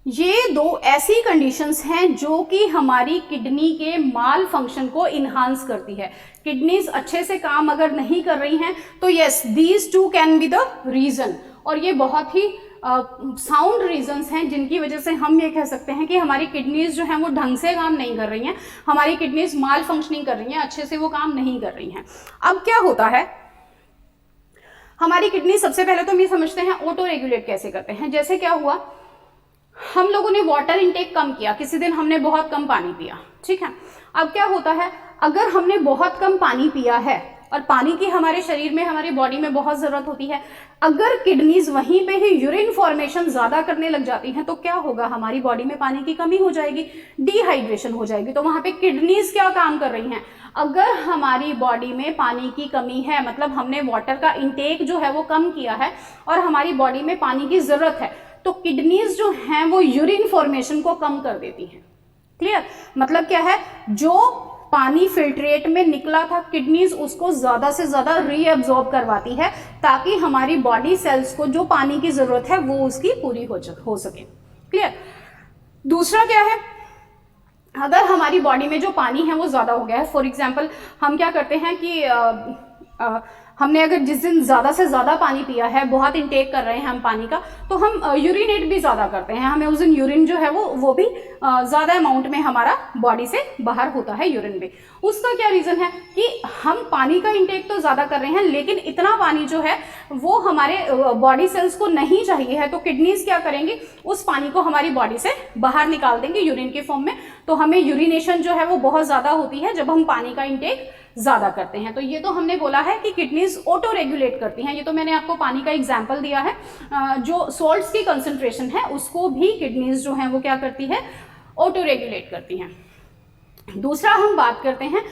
ये दो ऐसी कंडीशंस हैं जो कि हमारी किडनी के माल फंक्शन को इन्हांस करती है। किडनीज अच्छे से काम अगर नहीं कर रही हैं तो yes these two can be the reason, और ये बहुत ही साउंड रीजंस हैं जिनकी वजह से हम ये कह सकते हैं कि हमारी किडनीज जो हैं वो ढंग से काम नहीं कर रही हैं, हमारी किडनीज माल फंक्शनिंग कर रही हैं, अच्छे से वो काम नहीं कर रही हैं। अब क्या होता है, हमारी किडनी सबसे पहले तो हम ये समझते हैं ऑटो रेगुलेट कैसे करते हैं। जैसे क्या हुआ, हम लोगों ने वाटर इनटेक कम किया, किसी दिन हमने बहुत कम पानी पिया, ठीक है। अब क्या होता है, अगर हमने बहुत कम पानी पिया है और पानी की हमारे शरीर में, हमारी बॉडी में बहुत जरूरत होती है, अगर किडनीज वहीं पे ही यूरिन फॉर्मेशन ज्यादा करने लग जाती हैं तो क्या होगा, हमारी बॉडी में पानी की कमी हो जाएगी, डिहाइड्रेशन हो जाएगी। तो वहां पे किडनीज क्या काम कर रही हैं, अगर हमारी बॉडी में पानी की कमी है, मतलब हमने वाटर का इंटेक जो है वो कम किया है और हमारी बॉडी में पानी की जरूरत है, तो किडनीज जो हैं वो यूरिन फॉर्मेशन को कम कर देती हैं। क्लियर? मतलब क्या है, जो पानी फिल्ट्रेट में निकला था, किडनीज उसको ज्यादा से ज्यादा रीअब्सॉर्ब करवाती है ताकि हमारी बॉडी सेल्स को जो पानी की जरूरत है वो उसकी पूरी हो सके। क्लियर? दूसरा क्या है, अगर हमारी बॉडी में जो पानी है वो ज्यादा हो गया है, फॉर एग्जाम्पल हम क्या करते हैं कि हमने अगर जिस दिन ज्यादा से ज्यादा पानी पिया है, बहुत इनटेक कर रहे हैं हम पानी का, तो हम यूरिनेट भी ज्यादा करते हैं, हमें उस दिन यूरिन जो है वो भी ज्यादा अमाउंट में हमारा बॉडी से बाहर होता है यूरिन भी। उसका क्या रीजन है कि हम पानी का इंटेक तो ज्यादा कर रहे हैं लेकिन इतना पानी जो है वो हमारे बॉडी सेल्स को नहीं चाहिए है, तो किडनीज क्या करेंगी, उस पानी को हमारी बॉडी से बाहर निकाल देंगे यूरिन के फॉर्म में। तो हमें यूरिनेशन जो है वो बहुत ज्यादा होती है जब हम पानी का इंटेक ज्यादा करते हैं। तो ये तो हमने बोला है कि किडनीज ऑटो रेगुलेट करती हैं, ये तो मैंने आपको पानी का एग्जाम्पल दिया है। जो सॉल्ट्स की कंसंट्रेशन है उसको भी किडनीज जो है वो क्या करती है, ऑटो रेगुलेट करती हैं। दूसरा हम बात करते हैं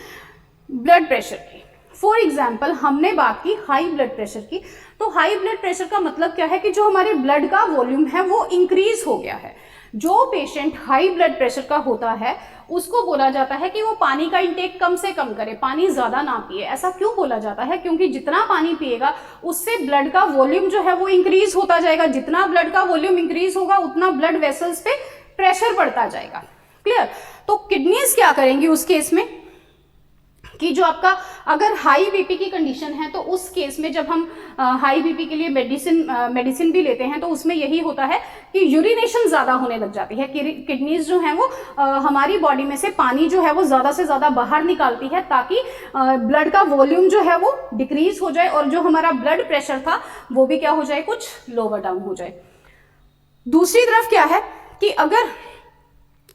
ब्लड प्रेशर की। फॉर एग्जाम्पल हमने बात की हाई ब्लड प्रेशर की, तो हाई ब्लड प्रेशर का मतलब क्या है कि जो हमारे ब्लड का वॉल्यूम है वो इंक्रीज हो गया है। जो पेशेंट हाई ब्लड प्रेशर का होता है उसको बोला जाता है कि वो पानी का इंटेक कम से कम करे, पानी ज्यादा ना पिए। ऐसा क्यों बोला जाता है, क्योंकि जितना पानी पिएगा उससे ब्लड का वॉल्यूम जो है वो इंक्रीज होता जाएगा, जितना ब्लड का वॉल्यूम इंक्रीज होगा उतना ब्लड वेसल्स पे प्रेशर बढ़ता जाएगा। क्लियर? तो किडनीज क्या करेंगी उस केस में, कि जो आपका अगर हाई बीपी की कंडीशन है तो उस केस में जब हम हाई बीपी के लिए मेडिसिन भी लेते हैं तो उसमें यही होता है कि यूरिनेशन ज़्यादा होने लग जाती है। किडनीज जो हैं वो हमारी बॉडी में से पानी जो है वो ज़्यादा से ज़्यादा बाहर निकालती है ताकि ब्लड का वॉल्यूम जो है वो डिक्रीज हो जाए और जो हमारा ब्लड प्रेशर था वो भी क्या हो जाए, कुछ लोअर डाउन हो जाए। दूसरी तरफ क्या है कि अगर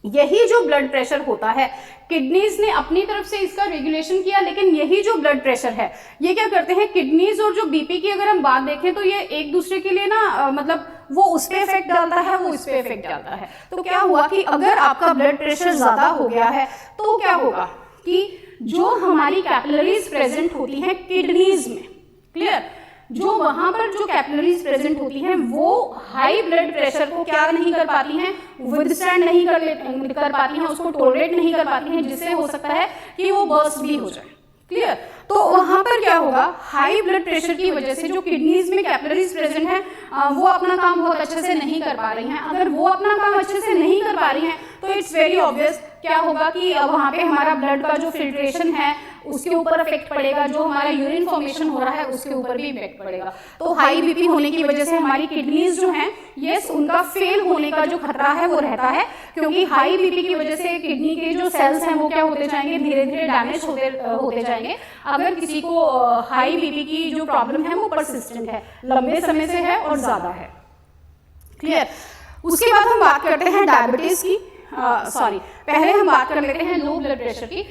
यही जो ब्लड प्रेशर होता है, किडनीज ने अपनी तरफ से इसका रेगुलेशन किया, लेकिन यही जो ब्लड प्रेशर है ये क्या करते हैं, किडनीज और जो बीपी की अगर हम बात देखें तो ये एक दूसरे के लिए ना मतलब वो उस पे इफेक्ट डालता है, वो इस पे इफेक्ट डालता है। तो क्या हुआ कि अगर आपका ब्लड प्रेशर ज्यादा हो गया है तो क्या होगा कि जो हमारी कैपिलरीज प्रेजेंट होती हैं किडनीज में, क्लियर, जो वहां पर जो कैपिलरीज प्रेजेंट होती हैं वो हाई ब्लड प्रेशर को क्या नहीं कर पाती हैं, विदस्टैंड नहीं कर पाती हैं, उसको टॉलरेट नहीं कर पाती हैं, जिससे हो सकता है कि वो बर्स्ट भी हो जाए, क्लियर। तो वहां पर क्या होगा, हाई ब्लड प्रेशर की वजह से जो किडनीज में कैपिलरीज प्रेजेंट है वो अपना काम बहुत अच्छे से नहीं कर पा रही हैं। अगर वो अपना काम अच्छे से नहीं कर पा रही हैं तो इट्स वेरी ऑब्वियस क्या होगा कि वहां पे हमारा ब्लड का जो फिल्ट्रेशन है उसके ऊपर इफेक्ट पड़ेगा, जो हमारा यूरिन फॉर्मेशन हो रहा है उसके ऊपर भी इफेक्ट पड़ेगा। तो हाई बीपी होने की वजह से हमारी किडनीज जो हैं यस उनका फेल होने का जो खतरा है वो रहता है, क्योंकि हाई बीपी की वजह से किडनी के जो सेल्स हैं वो क्या होते जाएंगे, धीरे धीरे डैमेज होते जाएंगे। अगर किसी को हाई बीपी की जो प्रॉब्लम है वो परसिस्टेंट है, लंबे समय से है और ज्यादा है, क्लियर। उसके बाद हम बात करते हैं डायबिटीज की, पहले हम बात कर लेते हैं लो ब्लड प्रेशर की।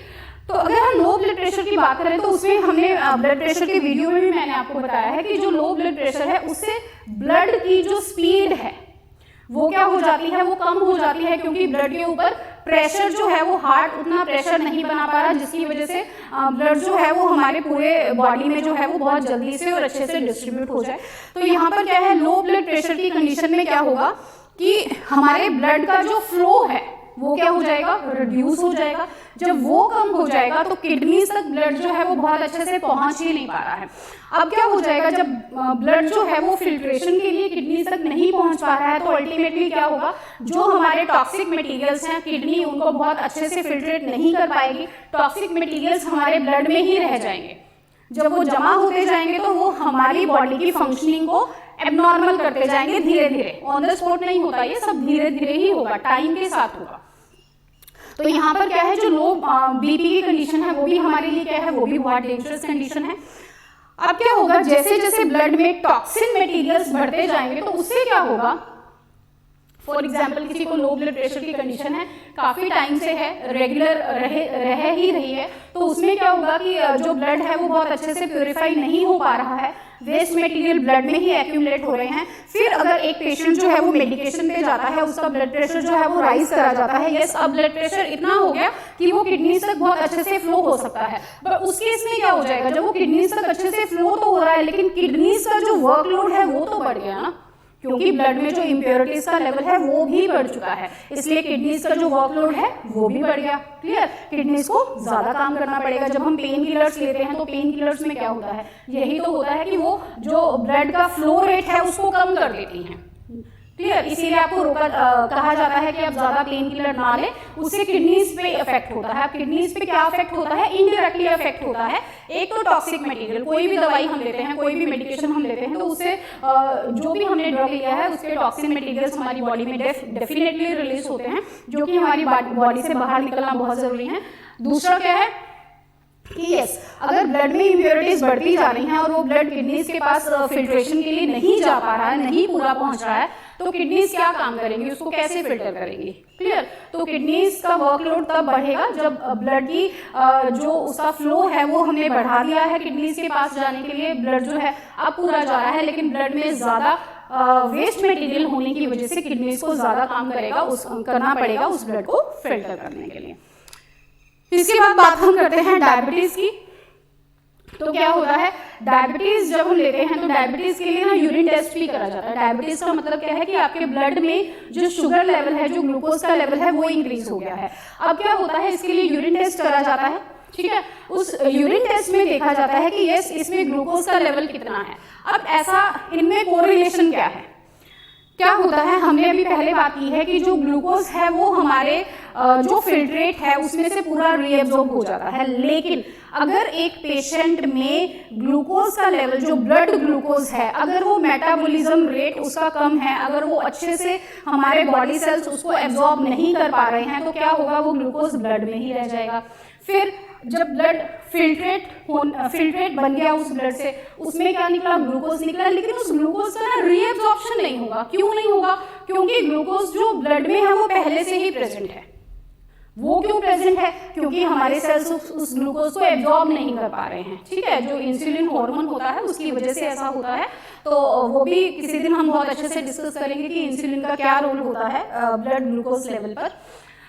तो अगर हम लो ब्लड प्रेशर की बात करें तो उसमें हमने ब्लड प्रेशर के वीडियो में भी मैंने आपको बताया है कि जो लो ब्लड प्रेशर है उससे ब्लड की जो स्पीड है वो क्या हो जाती है, वो कम हो जाती है, क्योंकि ब्लड के ऊपर प्रेशर जो है वो हार्ट उतना प्रेशर नहीं बना पा रहा, जिसकी वजह से ब्लड जो है वो हमारे पूरे बॉडी में जो है वो बहुत जल्दी से और अच्छे से डिस्ट्रीब्यूट हो जाए। तो यहाँ पर क्या है, लो ब्लड प्रेशर की कंडीशन में क्या होगा कि हमारे ब्लड का जो फ्लो है वो क्या हो जाएगा, रिड्यूस हो जाएगा। जब वो कम हो जाएगा तो किडनीज तक ब्लड जो है वो बहुत अच्छे से पहुंच ही नहीं पा रहा है। अब क्या हो जाएगा, जब ब्लड जो है वो फिल्ट्रेशन के लिए किडनीज तक नहीं पहुंच पा रहा है तो अल्टीमेटली क्या होगा, जो हमारे टॉक्सिक मटेरियल्स हैं किडनी उनको बहुत अच्छे से फिल्ट्रेट नहीं कर पाएगी, टॉक्सिक मटेरियल्स हमारे ब्लड में ही रह जाएंगे। जब वो जमा होते जाएंगे तो वो हमारी बॉडी की फंक्शनिंग को एबनॉर्मल करते जाएंगे, धीरे धीरे, ऑन द स्पॉट नहीं होता, ये सब धीरे धीरे ही होगा, टाइम के साथ होगा। तो यहाँ पर क्या है, जो लो बीपी की कंडीशन है वो भी हमारे लिए क्या है, वो भी बहुत डेंजरस कंडीशन है। अब क्या होगा, जैसे जैसे ब्लड में टॉक्सिन मटेरियल्स बढ़ते जाएंगे तो उससे क्या होगा, फॉर एग्जाम्पल किसी को लो ब्लड प्रेशर की कंडीशन है, काफी टाइम से है, रेगुलर रह ही रही है, तो उसमें क्या होगा कि जो ब्लड है वो बहुत अच्छे से प्योरीफाई नहीं हो पा रहा है, वेस्ट मटेरियल ब्लड में ही एक्यूमुलेट हो रहे हैं। फिर अगर एक पेशेंट जो है वो मेडिकेशन पे जाता है, उसका ब्लड प्रेशर जो है वो राइज करा जाता है, यस अब ब्लड प्रेशर इतना हो गया कि वो किडनीज तक बहुत अच्छे से फ्लो हो सकता है। पर उस केस में क्या हो जाएगा, जब वो किडनीज तक अच्छे से फ्लो तो हो रहा है लेकिन किडनीज का जो वर्कलोड है वो तो बढ़ गया ना, क्योंकि ब्लड में जो इम्प्योरिटीज का लेवल है वो भी बढ़ चुका है, इसलिए किडनीज का जो वर्कलोड है वो भी बढ़ गया, क्लियर। किडनीज को ज्यादा काम करना पड़ेगा। जब हम पेन किलर्स लेते हैं तो पेन किलर्स में क्या होता है, यही तो होता है कि वो जो ब्लड का फ्लो रेट है उसको कम कर देती हैं, क्लियर। इसीलिए आपको कहा जाता है कि आप ज्यादा पेन किलर ना लें, उससे किडनीज पे इफेक्ट होता है। किडनीज पे क्या इफेक्ट होता है, इनडायरेक्टली इफेक्ट होता है। एक तो टॉक्सिक मटेरियल, कोई भी दवाई हम लेते हैं, कोई भी मेडिकेशन हम लेते हैं तो उससे जो भी हमने ड्रग लिया है उसके टॉक्सिक मटेरियल्स हमारी बॉडी में डेफिनेटली रिलीज होते हैं, जो कि हमारी बॉडी से बाहर निकलना बहुत जरूरी है। दूसरा क्या है कि यस अगर ब्लड में इम्प्योरिटीज बढ़ती जा रही हैं और वो ब्लड किडनीज के पास फिल्ट्रेशन के लिए नहीं जा पा रहा है, नहीं पूरा पहुंच रहा है, तो किडनीज क्या काम करेंगी, उसको कैसे फिल्टर करेंगी, क्लियर। तो किडनीज का वर्कलोड तब बढ़ेगा जब ब्लड की जो उसका फ्लो है वो हमने बढ़ा दिया है, किडनीज के पास जाने के लिए ब्लड जो है अब पूरा जा रहा है, लेकिन ब्लड में ज्यादा वेस्ट मटेरियल होने की वजह से किडनीज को ज्यादा काम करना पड़ेगा उस ब्लड को फिल्टर करने के लिए। इसके बाद बात हम करते हैं डायबिटीज की। तो क्या होता है, डायबिटीज जब हम लेते हैं तो डायबिटीज के लिए ना यूरिन टेस्ट भी करा जाता है। डायबिटीज का मतलब क्या है कि आपके ब्लड में जो शुगर लेवल है, जो ग्लूकोज का लेवल है वो इंक्रीज हो गया है। अब क्या होता है, इसके लिए यूरिन टेस्ट करा जाता है, ठीक है। उस यूरिन टेस्ट में देखा जाता है कि यस इसमें ग्लूकोज का लेवल कितना है। अब ऐसा इनमें कोरिलेशन क्या है, क्या होता है, हमने अभी पहले पहले बात की है कि जो ग्लूकोज है वो हमारे जो फिल्ट्रेट है उसमें से पूरा रीएब्जॉर्ब हो जाता है, लेकिन अगर एक पेशेंट में ग्लूकोज का लेवल, जो ब्लड ग्लूकोज है, अगर वो मेटाबॉलिज्म रेट उसका कम है, अगर वो अच्छे से हमारे बॉडी सेल्स उसको एब्जॉर्ब नहीं कर पा रहे हैं, तो क्या होगा, वो ग्लूकोज ब्लड में ही रह जाएगा। फिर जब ब्लड फिल्ट्रेट बन गया उस ब्लड से, उसमें क्या निकला, ग्लूकोज निकला, लेकिन उस ग्लूकोज का ना रीएब्जॉर्प्शन नहीं होगा। क्यों नहीं होगा? क्योंकि ग्लूकोज जो ब्लड में है वो पहले से ही प्रेजेंट है। वो क्यों प्रेजेंट है? क्योंकि हमारे सेल्स उस ग्लूकोज को एब्जॉर्ब नहीं कर पा रहे हैं, ठीक है। जो इंसुलिन हार्मोन होता है उसकी वजह से ऐसा होता है, तो वो भी किसी दिन हम बहुत अच्छे से डिस्कस करेंगे कि इंसुलिन का क्या रोल होता है ब्लड ग्लूकोज लेवल पर।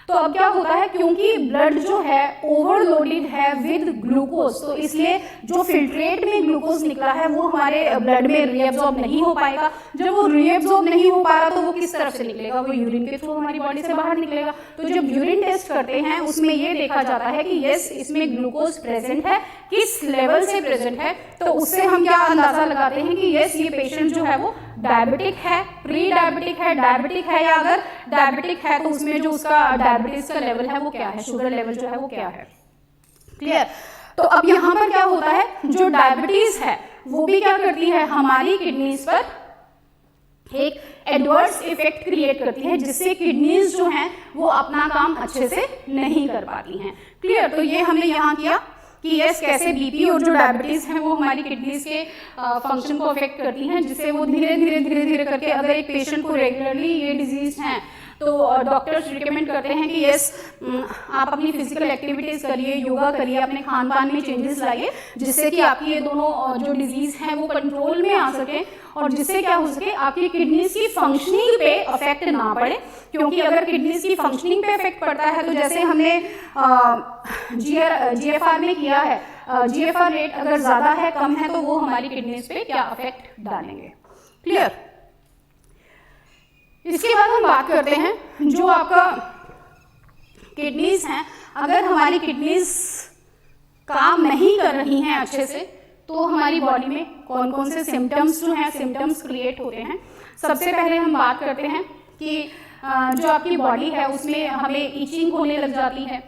तो अब क्या होता है, क्योंकि ब्लड जो है ओवरलोडेड है विद ग्लूकोज, तो इसलिए जो फिल्ट्रेट में ग्लूकोज निकला है वो हमारे ब्लड में रीएब्जॉर्ब नहीं हो पाएगा। जब वो रीएब्जॉर्ब नहीं हो पा रहा तो वो किस तरफ से निकलेगा, वो यूरिन के थ्रू हमारी बॉडी से बाहर निकलेगा। तो जब यूरिन टेस्ट करते हैं उसमें ये देखा जाता है कि यस, इसमें ग्लूकोज प्रेजेंट है, किस लेवल से प्रेजेंट है, तो उससे हम क्या अंदाजा लगाते हैं कि यस, ये पेशेंट जो है वो डायबिटिक है, प्री डायबिटिक है, या अगर डायबिटिक है तो उसमें जो उसका डायबिटीज का लेवल है वो क्या है, शुगर लेवल जो है वो क्या है। क्लियर? तो अब यहाँ पर क्या होता है, जो डायबिटीज है वो भी क्या करती है, हमारी किडनीज पर एक एडवर्स इफेक्ट क्रिएट करती है, जिससे किडनीज जो हैं वो अपना काम अच्छे से नहीं कर पाती हैं। क्लियर? तो ये हमने यहाँ किया कि यस, कैसे बीपी और जो डायबिटीज है वो हमारी किडनीज के फंक्शन को अफेक्ट करती हैं, जिससे वो धीरे धीरे करके, अगर एक पेशेंट को रेगुलरली ये डिजीज है तो डॉक्टर्स रिकमेंड करते हैं कि यस, आप अपनी फिजिकल एक्टिविटीज करिए, योगा करिए, अपने खान पान में चेंजेस लाइए, जिससे कि आपकी ये दोनों जो डिजीज हैं वो कंट्रोल में आ सके, और जिससे क्या हो सके, आपकी किडनीज की फंक्शनिंग पे अफेक्ट ना पड़े। क्योंकि अगर किडनीज की फंक्शनिंग पे अफेक्ट पड़ता है, तो जैसे हमने GFR में किया है, GFR रेट अगर ज्यादा है, कम है, तो वो हमारी किडनीज पे क्या अफेक्ट डालेंगे। क्लियर? इसके बाद हम बात करते हैं, जो आपका किडनीज हैं, अगर हमारी किडनीज काम नहीं कर रही हैं अच्छे से, तो हमारी बॉडी में कौन कौन से सिम्टम्स जो हैं, सिम्टम्स क्रिएट होते हैं। सबसे पहले हम बात करते हैं कि जो आपकी बॉडी है उसमें हमें ईचिंग होने लग जाती है,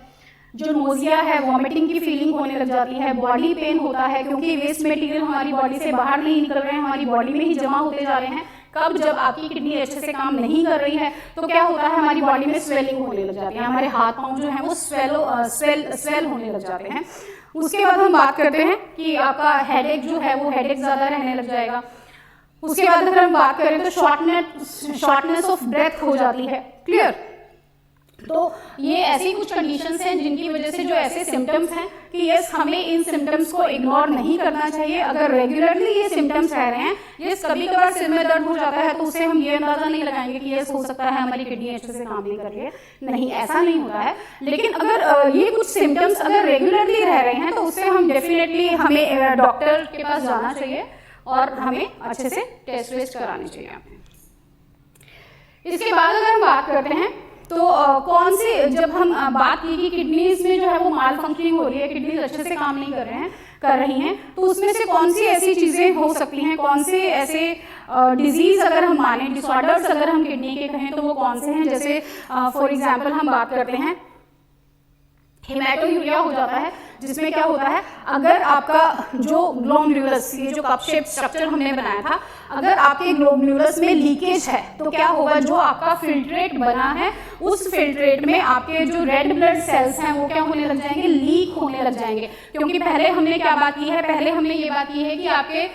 जो नोजिया है, वॉमिटिंग की फीलिंग होने लग जाती है, बॉडी पेन होता है, क्योंकि वेस्ट मटेरियल हमारी बॉडी से बाहर नहीं निकल रहे हैं, हमारी बॉडी में ही जमा होते जा रहे हैं। कब? जब आपकी किडनी अच्छे से काम नहीं कर रही है, तो क्या होता है, हमारी बॉडी में स्वेलिंग होने लग जाती है, हमारे हाथ पांव जो है वो स्वेल होने लग जाते हैं। उसके बाद हम बात करते हैं कि आपका हेडेक जो है वो हेडेक ज्यादा रहने लग जाएगा। उसके बाद अगर हम बात करें तो शॉर्टनेस ऑफ ब्रेथ हो जाती है। क्लियर? तो ये ऐसी कुछ कंडीशंस हैं जिनकी वजह से, जो ऐसे सिम्टम्स हैं कि यस, हमें इन सिम्टम्स को इग्नोर नहीं करना चाहिए। अगर रेगुलरली ये सिम्टम्स रह रहे हैं, यस, कभी कभार सिर में दर्द हो जाता है, तो उसे हम ये अंदाजा नहीं लगाएंगे कि यस, हो सकता है हमारी किडनी अच्छे से काम नहीं कर रही है। नहीं, ऐसा नहीं होता है। लेकिन अगर ये कुछ सिम्टम्स अगर रेगुलरली रह रहे हैं, तो उससे हम डेफिनेटली, हमें डॉक्टर के पास जाना चाहिए और हमें अच्छे से टेस्ट वेस्ट कराने चाहिए। इसके बाद अगर हम बात करते हैं तो कौन से, जब हम बात की कि किडनीज में जो है वो माल फंक्शनिंग हो रही है, किडनीज अच्छे से काम नहीं कर रही हैं, तो उसमें से कौन सी ऐसी चीजें हो सकती हैं, कौन से ऐसे डिजीज अगर हम माने, डिसऑर्डर्स अगर हम किडनी के कहें, तो वो कौन से हैं। जैसे फॉर एग्जांपल हम बात करते हैं, हेमाटोयूरिया हो जाता है, जिसमें क्या होता है, अगर आपका जो ग्लोमेरुलस, ये जो कप शेप स्ट्रक्चर हमने बनाया था, अगर आपके ग्लोमेरुलस में लीकेज है, तो क्या होगा, जो आपका फिल्ट्रेट बना है, उस फिल्ट्रेट में आपके जो रेड ब्लड सेल्स हैं वो क्या होने लग जाएंगे, लीक होने लग जाएंगे। क्योंकि पहले हमने क्या बात की है, पहले हमने ये बात की है कि आपके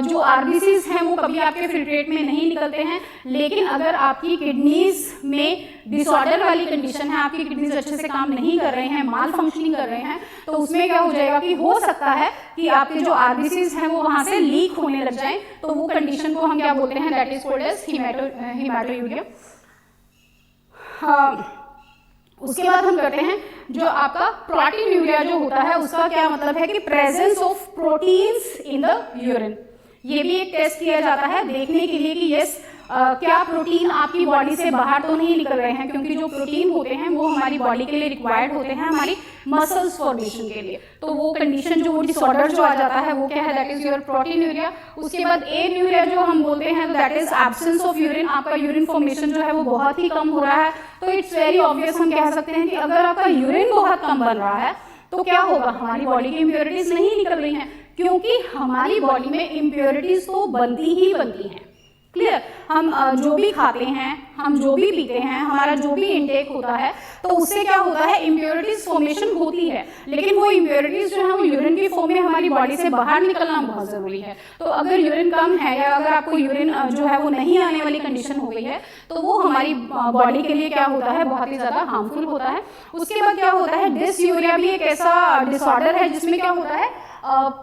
जो आरबीसीज हैं वो कभी आपके फिल्ट्रेट में नहीं निकलते हैं। लेकिन अगर आपकी किडनीज में डिसऑर्डर वाली कंडीशन है, आपकी किडनीज अच्छे से काम नहीं कर रहे हैं, माल फंक्शनिंग कर रहे हैं, तो उसमें क्या हो जाएगा कि हो सकता है कि आपके जो आरबीसीज हैं वो वहां से लीक होने लग जाएं। तो वो कंडीशन को हम क्या बोलते हैं, दैट इज कॉल्ड एज हेमाटोयूरिया। उसके बाद हम करते हैं, जो आपका प्रोटीनयूरिया जो होता है, उसका क्या मतलब है कि presence of proteins in the urine. ये भी एक टेस्ट किया जाता है देखने के लिए कि यस, क्या प्रोटीन आपकी बॉडी से बाहर तो नहीं निकल रहे हैं, क्योंकि जो प्रोटीन होते हैं वो हमारी बॉडी के लिए रिक्वायर्ड होते हैं हमारी मसल्स फॉर्मेशन के लिए। तो वो कंडीशन जो डिसऑर्डर जो आ जाता है वो क्या है, दैट इज योर प्रोटीनूरिया। उसके बाद एन्यूरिया जो हम बोलते हैं, that is absence of urine, आपका यूरिन फॉर्मेशन जो है वो बहुत ही कम हो रहा है। तो इट्स वेरी ऑब्वियस, हम कह सकते हैं कि अगर आपका यूरिन बहुत कम बन रहा है तो क्या होगा, हमारी बॉडी की इम्प्योरिटीज नहीं निकल रही हैं, क्योंकि हमारी बॉडी में इम्प्योरिटीज तो बनती ही बनती हैं। क्लियर, हम जो भी खाते हैं, हम जो भी पीते हैं, हमारा जो भी इनटेक होता है, तो उससे क्या होता है, इम्प्योरिटीज फॉर्मेशन होती है, लेकिन वो इम्प्योरिटीज जो है वो यूरिन की फॉर्म में हमारी बॉडी से बाहर निकलना बहुत जरूरी है। तो अगर यूरिन कम है या अगर आपको यूरिन जो है वो नहीं आने वाली कंडीशन हो गई है, तो वो हमारी बॉडी के लिए क्या होता है, बहुत ही ज्यादा हार्मफुल होता है। उसके बाद क्या होता है, डिसयूरिया भी एक ऐसा डिसऑर्डर है जिसमें क्या होता है,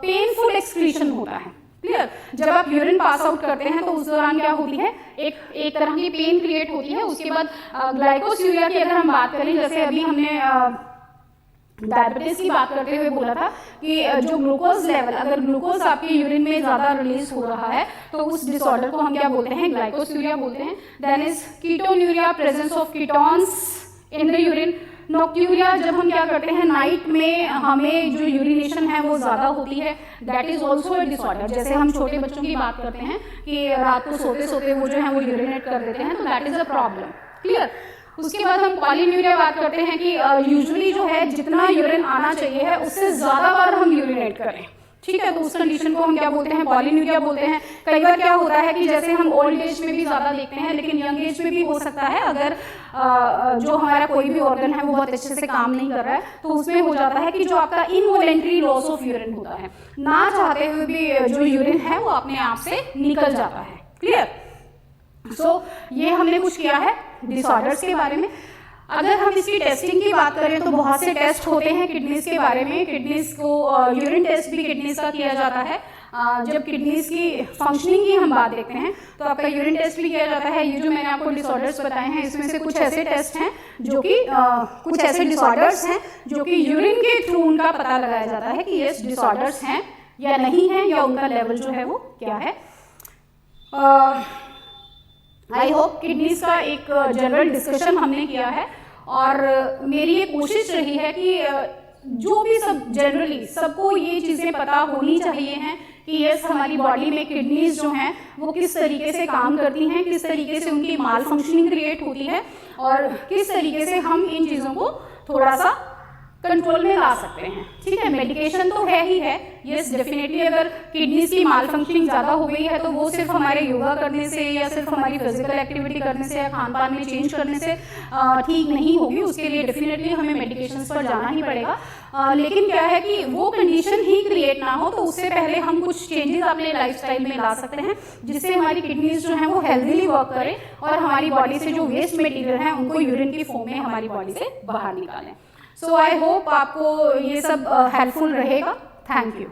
पेनफुल एक्सक्रीशन होता है। क्लियर, जब आप यूरिन पास आउट करते हैं तो उस दौरान क्या होती है, एक तरह की पेन क्रिएट होती है। उसके बाद ग्लाइकोस्यूरिया की अगर हम बात करें, जैसे अभी हमने डायबिटीज की बात करते हुए बोला था कि जो ग्लूकोज लेवल, अगर ग्लूकोज आपके यूरिन में ज्यादा रिलीज हो रहा है तो उस डिसऑर्डर को हम क्या बोलते हैं, ग्लाइकोस्यूरिया बोलते हैं। Then is ketonuria, presence of ketones in the urine. Nocturia, जब हम क्या करते हैं, नाइट में हमें जो यूरिनेशन है वो ज्यादा होती है, that is also a disorder. जैसे हम छोटे बच्चों की बात करते हैं कि रात को सोते सोते वो जो है वो यूरिनेट कर देते हैं, तो that is a problem. Clear, उसके बाद हम पॉलीन्यूरिया बात करते हैं कि यूजुअली जो है जितना यूरिन आना चाहिए है उससे ज्यादा बार हम यूरिनेट करें। ठीक है, तो उस कंडीशन को हम क्या बोलते हैं, पॉलीन्यूरिया बोलते हैं। कई बार क्या होता है कि जैसे हम ओल्ड एज में भी ज्यादा देखते हैं, लेकिन यंग एज में भी हो सकता है, अगर जो हमारा कोई भी ऑर्गन है वो बहुत अच्छे से काम नहीं कर रहा है, तो उसमें हो जाता है कि जो आपका इनवॉलेंट्री लॉस ऑफ यूरिन होता है, ना चाहते हुए भी जो यूरिन है वो अपने आप से निकल जाता है। क्लियर, सो ये हमने कुछ किया है डिसऑर्डर्स के बारे में। अगर हम इसकी टेस्टिंग की बात करें तो बहुत से टेस्ट होते हैं किडनीज के बारे में। किडनीज को यूरिन टेस्ट भी किडनीज का किया जाता है। जब किडनीज की फंक्शनिंग की हम बात देखते हैं तो आपका यूरिन टेस्ट भी किया जाता है। ये जो मैंने आपको डिसऑर्डर्स बताए हैं, इसमें से कुछ ऐसे टेस्ट हैं जो कि कुछ ऐसे डिसऑर्डर्स हैं जो कि यूरिन के थ्रू उनका पता लगाया जाता है कि ये डिसऑर्डर्स हैं या नहीं है, या उनका लेवल जो है वो क्या है। आई होप किडनीज का एक जनरल डिस्कशन हमने किया है, और मेरी ये कोशिश रही है कि जो भी सब जनरली सबको ये चीज़ें पता होनी चाहिए हैं कि यस, हमारी बॉडी में किडनीज जो हैं वो किस तरीके से काम करती हैं, किस तरीके से उनकी माल फंक्शनिंग क्रिएट होती है, और किस तरीके से हम इन चीज़ों को थोड़ा सा कंट्रोल में ला सकते हैं। ठीक है, मेडिकेशन तो है ही है, यस डेफिनेटली। अगर किडनीज की माल फंक्शनिंग ज़्यादा हो गई है तो वो सिर्फ हमारे योगा करने से या सिर्फ हमारी फिजिकल एक्टिविटी करने से या खान पान में चेंज करने से ठीक नहीं होगी। उसके लिए डेफिनेटली हमें मेडिकेशंस पर जाना ही पड़ेगा। लेकिन क्या है कि वो कंडीशन ही क्रिएट ना हो, तो उससे पहले हम कुछ चेंजेस अपने लाइफस्टाइल में ला सकते हैं जिससे हमारी किडनीज जो है वो हेल्दीली वर्क करें और हमारी बॉडी से जो वेस्ट मटेरियल है उनको यूरिन की फॉर्म में हमारी बॉडी से बाहर निकालें। सो आई होप आपको ये सब हेल्पफुल रहेगा। Thank you.